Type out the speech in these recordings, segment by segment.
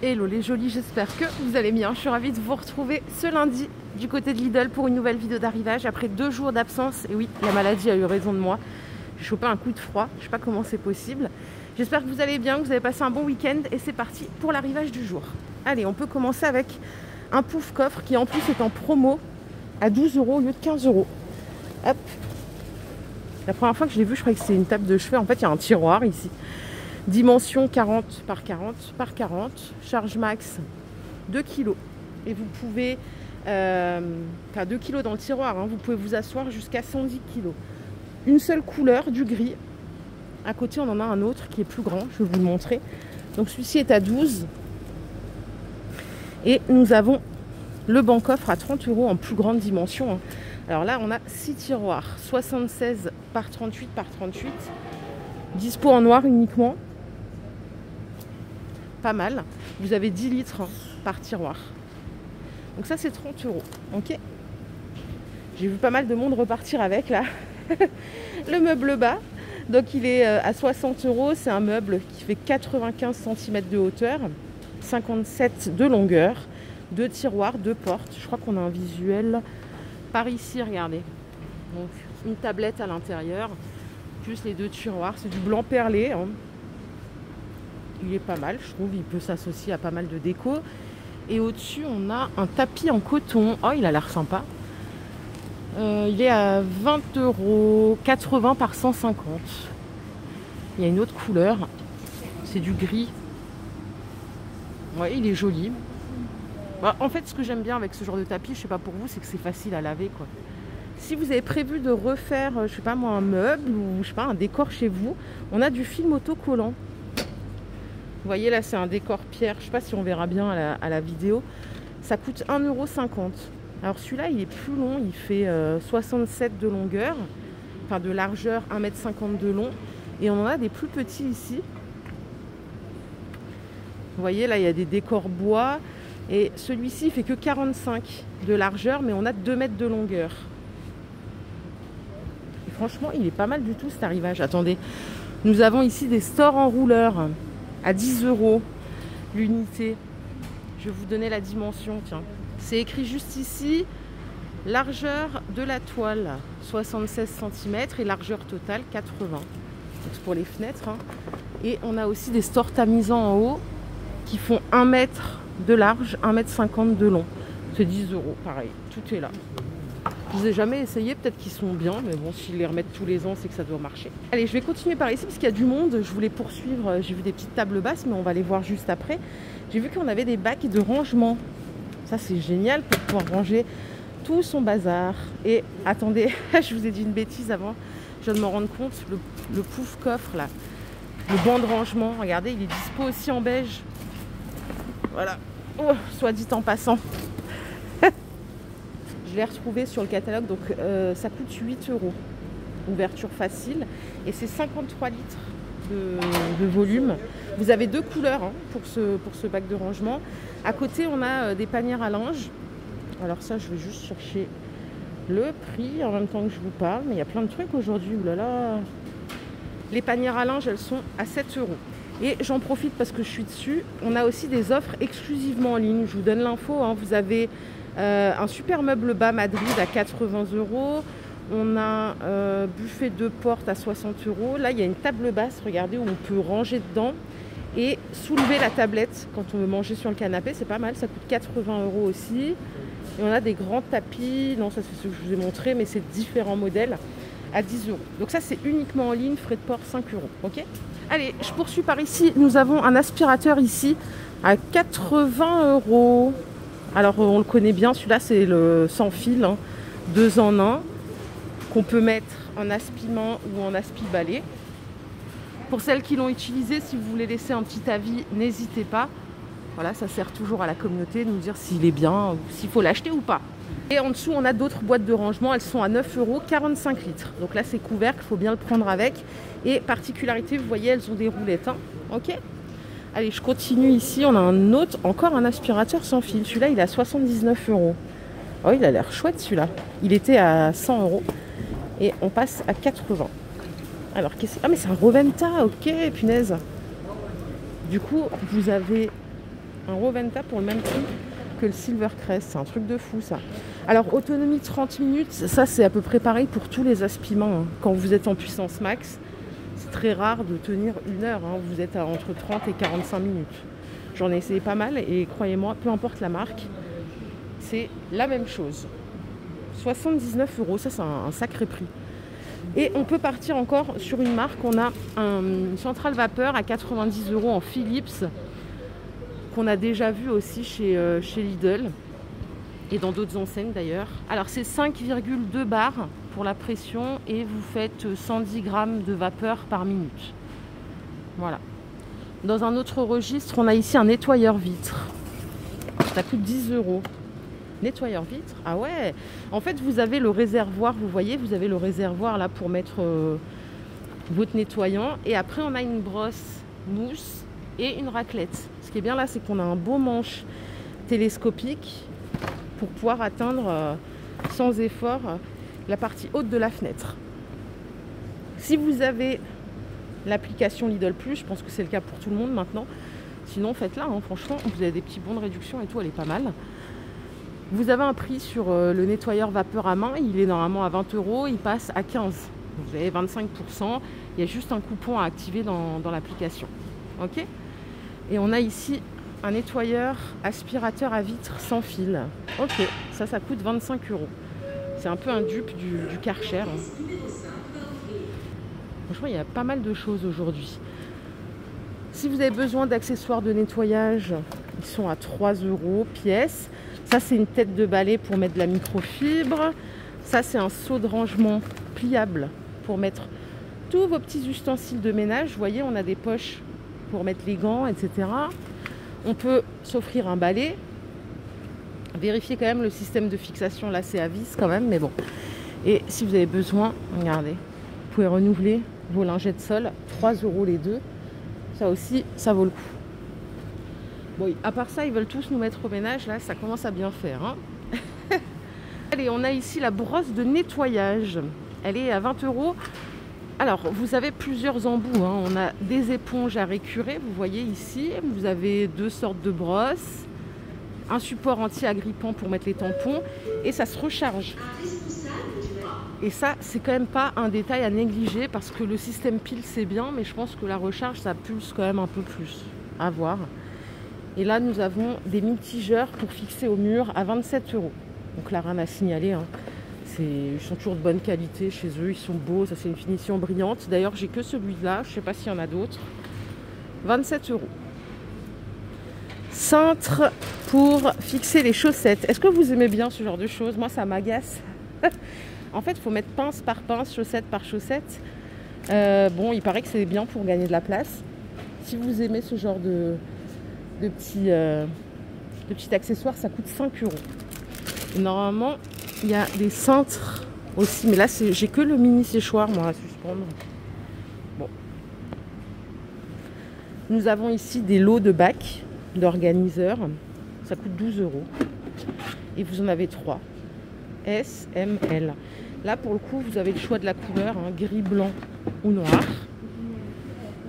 Hello les jolis, j'espère que vous allez bien. Je suis ravie de vous retrouver ce lundi du côté de Lidl pour une nouvelle vidéo d'arrivage après 2 jours d'absence. Et oui, la maladie a eu raison de moi. J'ai chopé un coup de froid, je ne sais pas comment c'est possible. J'espère que vous allez bien, que vous avez passé un bon week-end et c'est parti pour l'arrivage du jour. Allez, on peut commencer avec un pouf coffre qui en plus est en promo à 12 € au lieu de 15 €. Hop. La première fois que je l'ai vu, je croyais que c'était une table de chevet. En fait, il y a un tiroir ici. Dimension 40 par 40 par 40, charge max 2 kg. Et vous pouvez, enfin 2 kg dans le tiroir, hein, vous pouvez vous asseoir jusqu'à 110 kg. Une seule couleur, du gris. À côté, on en a un autre qui est plus grand, je vais vous le montrer. Donc celui-ci est à 12. Et nous avons le banc coffre à 30 € en plus grande dimension. Hein. Alors là, on a 6 tiroirs, 76 par 38 par 38. Dispo en noir uniquement. Pas mal. Vous avez 10 litres par tiroir. Donc ça, c'est 30 €. Ok. J'ai vu pas mal de monde repartir avec là. Le meuble bas. Donc il est à 60 €. C'est un meuble qui fait 95 cm de hauteur, 57 de longueur, 2 tiroirs, 2 portes. Je crois qu'on a un visuel par ici, regardez. Donc une tablette à l'intérieur, plus les 2 tiroirs. C'est du blanc perlé. Hein. Il est pas mal, je trouve. Il peut s'associer à pas mal de déco. Et au-dessus, on a un tapis en coton. Oh, il a l'air sympa. Il est à 20 €, 80 par 150. Il y a une autre couleur. C'est du gris. Ouais, il est joli. Bah, en fait, ce que j'aime bien avec ce genre de tapis, je sais pas pour vous, c'est que c'est facile à laver, quoi. Si vous avez prévu de refaire, je sais pas moi, un meuble ou je sais pas, un décor chez vous, on a du film autocollant. Vous voyez là, c'est un décor pierre. Je sais pas si on verra bien à la vidéo. Ça coûte 1,50 €. Alors celui-là, il est plus long. Il fait 67 de longueur, enfin de largeur, 1,50 m de long. Et on en a des plus petits ici. Vous voyez là, il y a des décors bois. Et celui-ci, il fait que 45 de largeur, mais on a 2 mètres de longueur. Et franchement, il est pas mal du tout cet arrivage. Attendez, nous avons ici des stores en rouleur à 10 € l'unité. Je vais vous donner la dimension, tiens. C'est écrit juste ici, largeur de la toile 76 cm et largeur totale 80. Donc c'est pour les fenêtres. Hein. Et on a aussi des stores tamisants en haut qui font 1 mètre de large, 1,50 m de long. C'est 10 €, pareil, tout est là. Je ne les ai jamais essayé, peut-être qu'ils sont bien, mais bon, s'ils les remettent tous les ans, c'est que ça doit marcher. Allez, je vais continuer par ici parce qu'il y a du monde. Je voulais poursuivre, j'ai vu des petites tables basses, mais on va les voir juste après. J'ai vu qu'on avait des bacs de rangement. Ça, c'est génial pour pouvoir ranger tout son bazar. Et attendez, je vous ai dit une bêtise avant, je viens de me rendre compte, le pouf coffre là, le banc de rangement, regardez, il est dispo aussi en beige. Voilà, oh, soit dit en passant. Je l'ai retrouvé sur le catalogue, donc ça coûte 8 €. Ouverture facile. Et c'est 53 litres de volume. Vous avez 2 couleurs hein, pour ce bac de rangement. À côté, on a des panières à linge. Alors ça, je vais juste chercher le prix en même temps que je vous parle. Mais il y a plein de trucs aujourd'hui. Ouh là là. Les panières à linge, elles sont à 7 €. Et j'en profite parce que je suis dessus. On a aussi des offres exclusivement en ligne. Je vous donne l'info. Hein. Vous avez un super meuble bas Madrid à 80 €. On a buffet de porte à 60 €. Là, il y a une table basse, regardez, où on peut ranger dedans et soulever la tablette quand on veut manger sur le canapé. C'est pas mal, ça coûte 80 € aussi. Et on a des grands tapis. Non, ça c'est ce que je vous ai montré, mais c'est différents modèles à 10 €. Donc ça, c'est uniquement en ligne, frais de port 5 €. Ok. Allez, je poursuis par ici. Nous avons un aspirateur ici à 80 €. Alors on le connaît bien, celui-là c'est le sans fil, hein, 2 en 1, qu'on peut mettre en aspiment ou en aspi-balai. Pour celles qui l'ont utilisé, si vous voulez laisser un petit avis, n'hésitez pas. Voilà, ça sert toujours à la communauté de nous dire s'il est bien, ou s'il faut l'acheter ou pas. Et en dessous, on a d'autres boîtes de rangement, elles sont à 9 €, 45 litres. Donc là c'est couvert, il faut bien le prendre avec. Et particularité, vous voyez, elles ont des roulettes. Hein. Ok. Allez, je continue ici. On a un autre, encore un aspirateur sans fil. Celui-là, il est à 79 €. Oh, il a l'air chouette celui-là. Il était à 100 € et on passe à 80. Alors, qu'est-ce que... Ah, mais c'est un Roventa, ok, punaise. Du coup, vous avez Un Roventa pour le même prix que le Silvercrest. C'est un truc de fou ça. Alors autonomie 30 minutes, ça c'est à peu près pareil pour tous les aspiments. Hein. Quand vous êtes en puissance max, c'est très rare de tenir 1 heure. Hein. Vous êtes à entre 30 et 45 minutes. J'en ai essayé pas mal et croyez-moi, peu importe la marque, c'est la même chose. 79 €, ça c'est un sacré prix. Et on peut partir encore sur une marque. On a une centrale vapeur à 90 € en Philips, qu'on a déjà vu aussi chez Lidl et dans d'autres enseignes d'ailleurs. Alors c'est 5,2 bars pour la pression et vous faites 110 grammes de vapeur par minute. Voilà. Dans un autre registre, on a ici un nettoyeur vitre. Ça coûte 10 €. Nettoyeur vitre, ah ouais. En fait, vous avez le réservoir, vous voyez, vous avez le réservoir là pour mettre votre nettoyant. Et après, on a une brosse mousse et une raclette. Ce qui est bien là, c'est qu'on a un beau manche télescopique pour pouvoir atteindre sans effort la partie haute de la fenêtre. Si vous avez l'application Lidl Plus, je pense que c'est le cas pour tout le monde maintenant. Sinon, faites-la, hein, franchement, vous avez des petits bons de réduction et tout, elle est pas mal. Vous avez un prix sur le nettoyeur vapeur à main, il est normalement à 20 €, il passe à 15 €. Vous avez 25%, il y a juste un coupon à activer dans l'application. Ok ? Et on a ici un nettoyeur aspirateur à vitre sans fil. Ok, ça coûte 25 €. C'est un peu un dupe du Karcher. Hein. Franchement, il y a pas mal de choses aujourd'hui. Si vous avez besoin d'accessoires de nettoyage, ils sont à 3 € pièce. Ça, c'est une tête de balai pour mettre de la microfibre. Ça, c'est un seau de rangement pliable pour mettre tous vos petits ustensiles de ménage. Vous voyez, on a des poches pour mettre les gants, etc. On peut s'offrir un balai. Vérifiez quand même le système de fixation. Là, c'est à vis quand même, mais bon. Et si vous avez besoin, regardez, vous pouvez renouveler vos lingettes de sol. 3 € les deux. Ça aussi, ça vaut le coup. Bon, à part ça, ils veulent tous nous mettre au ménage. Là, ça commence à bien faire. Hein. Allez, on a ici la brosse de nettoyage. Elle est à 20 €. Alors, vous avez plusieurs embouts. Hein. On a des éponges à récurer. Vous voyez ici, vous avez 2 sortes de brosses. Un support anti-agrippant pour mettre les tampons. Et ça se recharge. Et ça, c'est quand même pas un détail à négliger parce que le système pile, c'est bien. Mais je pense que la recharge, ça pulse quand même un peu plus. À voir. Et là, nous avons des mitigeurs pour fixer au mur à 27 €. Donc là, rien à signaler. Hein. Ils sont toujours de bonne qualité chez eux. Ils sont beaux. Ça, c'est une finition brillante. D'ailleurs, j'ai que celui-là. Je ne sais pas s'il y en a d'autres. 27 €. Cintre pour fixer les chaussettes. Est-ce que vous aimez bien ce genre de choses? Moi, ça m'agace. En fait, il faut mettre pince par pince, chaussette par chaussette. Bon, il paraît que c'est bien pour gagner de la place. Si vous aimez ce genre de petits accessoires, ça coûte 5 €. Et normalement, il y a des cintres aussi, mais là, j'ai que le mini séchoir, moi, à suspendre. Bon. Nous avons ici des lots de bacs, d'organiseurs. Ça coûte 12 €. Et vous en avez 3. S, M, L. Là, pour le coup, vous avez le choix de la couleur, hein, gris, blanc ou noir.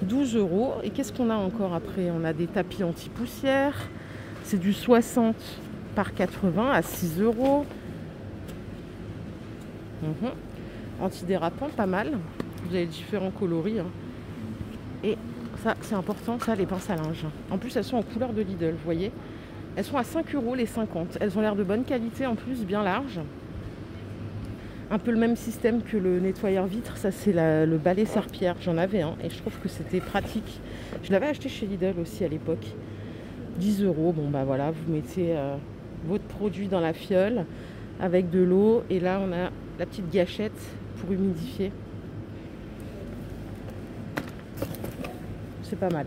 12 €. Et qu'est-ce qu'on a encore après? On a des tapis anti-poussière. C'est du 60 par 80 à 6 €. Antidérapant, pas mal. Vous avez différents coloris. Hein. Et ça, c'est important, ça, les pinces à linge. En plus, elles sont en couleur de Lidl, vous voyez. Elles sont à 5 € les 50. Elles ont l'air de bonne qualité, en plus, bien larges. Un peu le même système que le nettoyeur vitre. Ça, c'est le balai serpillère. J'en avais un et je trouve que c'était pratique. Je l'avais acheté chez Lidl aussi à l'époque. 10 €. Bon, bah voilà, vous mettez votre produit dans la fiole avec de l'eau. Et là, on a la petite gâchette pour humidifier. C'est pas mal.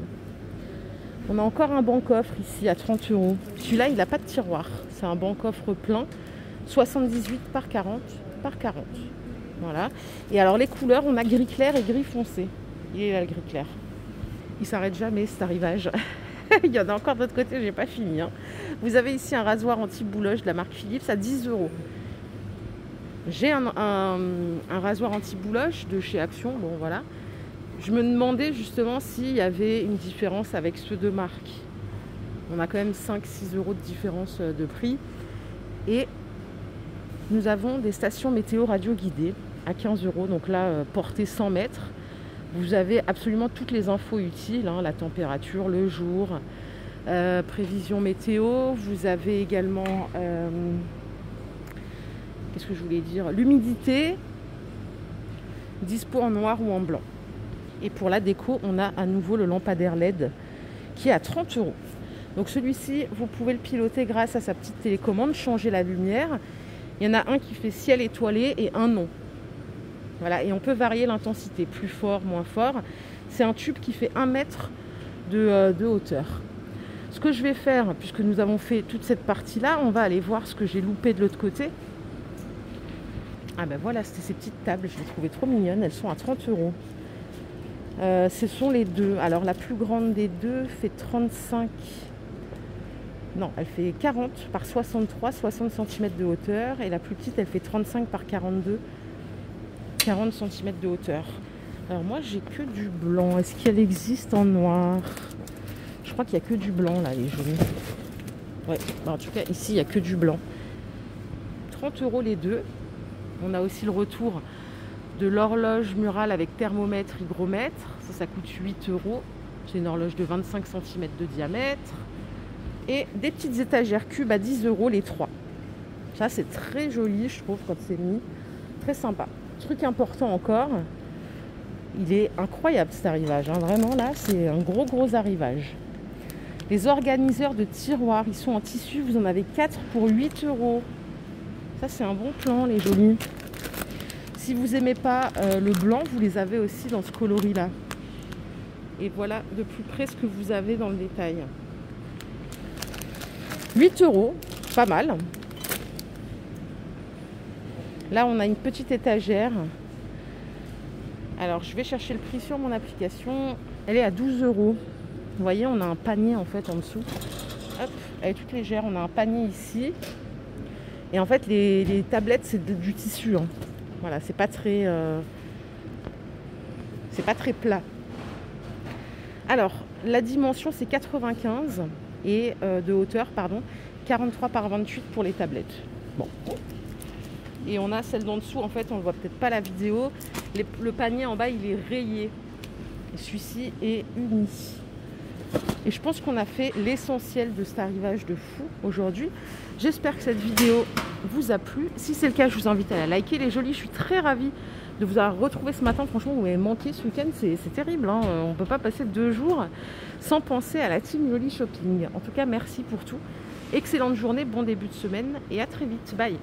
On a encore un banc-coffre ici à 30 €. Celui-là, il n'a pas de tiroir. C'est un banc-coffre plein. 78 par 40 par 40. Voilà. Et alors, les couleurs, on a gris clair et gris foncé. Il est là, le gris clair. Il s'arrête jamais, cet arrivage. Il y en a encore de l'autre côté, j'ai pas fini. Hein. Vous avez ici un rasoir anti-bouloche de la marque Philips à 10 €. J'ai un rasoir anti-bouloche de chez Action. Bon, voilà. Je me demandais justement s'il y avait une différence avec ceux de marque. On a quand même 5-6 euros de différence de prix. Et nous avons des stations météo radio guidées à 15 euros. Donc là, portée 100 mètres. Vous avez absolument toutes les infos utiles, hein, la température, le jour, prévision météo. Vous avez également, qu'est-ce que je voulais dire, l'humidité, dispo en noir ou en blanc. Et pour la déco, on a à nouveau le lampadaire LED qui est à 30 euros. Donc celui-ci, vous pouvez le piloter grâce à sa petite télécommande, changer la lumière. Il y en a un qui fait ciel étoilé et un non. Voilà, et on peut varier l'intensité, plus fort, moins fort. C'est un tube qui fait 1 mètre de hauteur. Ce que je vais faire, puisque nous avons fait toute cette partie-là, on va aller voir ce que j'ai loupé de l'autre côté. Ah ben voilà, c'était ces petites tables, je les trouvais trop mignonnes, elles sont à 30 euros. Ce sont les deux. Alors la plus grande des deux fait 35... Non, elle fait 40 par 63, 60 cm de hauteur. Et la plus petite, elle fait 35 par 42, 40 cm de hauteur. Alors moi, j'ai que du blanc. Est-ce qu'elle existe en noir? Je crois qu'il n'y a que du blanc, là, les jolies. Ouais, en tout cas, ici, il n'y a que du blanc. 30 euros les deux. On a aussi le retour de l'horloge murale avec thermomètre, hygromètre. Ça coûte 8 euros. C'est une horloge de 25 cm de diamètre. Et des petites étagères cubes à 10 euros les 3. Ça, c'est très joli, je trouve, quand c'est mis. Très sympa. Truc important encore, il est incroyable cet arrivage. Hein. Vraiment, là, c'est un gros arrivage. Les organiseurs de tiroirs, ils sont en tissu. Vous en avez 4 pour 8 euros. Ça, c'est un bon plan, les jolis. Si vous n'aimez pas le blanc, vous les avez aussi dans ce coloris-là. Et voilà de plus près ce que vous avez dans le détail. 8 euros, pas mal. Là, on a une petite étagère. Alors, je vais chercher le prix sur mon application. Elle est à 12 euros. Vous voyez, on a un panier en fait en dessous. Hop, elle est toute légère. On a un panier ici. Et en fait, les tablettes, c'est du tissu. Hein. Voilà, c'est pas très plat. Alors, la dimension, c'est 95 et de hauteur, pardon, 43 par 28 pour les tablettes. Bon. Et on a celle d'en dessous, en fait, on ne voit peut-être pas la vidéo. Le panier en bas, il est rayé. Et celui-ci est uni. Et je pense qu'on a fait l'essentiel de cet arrivage de fou aujourd'hui. J'espère que cette vidéo vous a plu. Si c'est le cas, je vous invite à la liker. Les jolis, je suis très ravie de vous avoir retrouvé ce matin. Franchement, vous m'avez manqué ce week-end, c'est terrible. Hein. On ne peut pas passer 2 jours sans penser à la team Jolie Shopping. En tout cas, merci pour tout. Excellente journée, bon début de semaine et à très vite. Bye.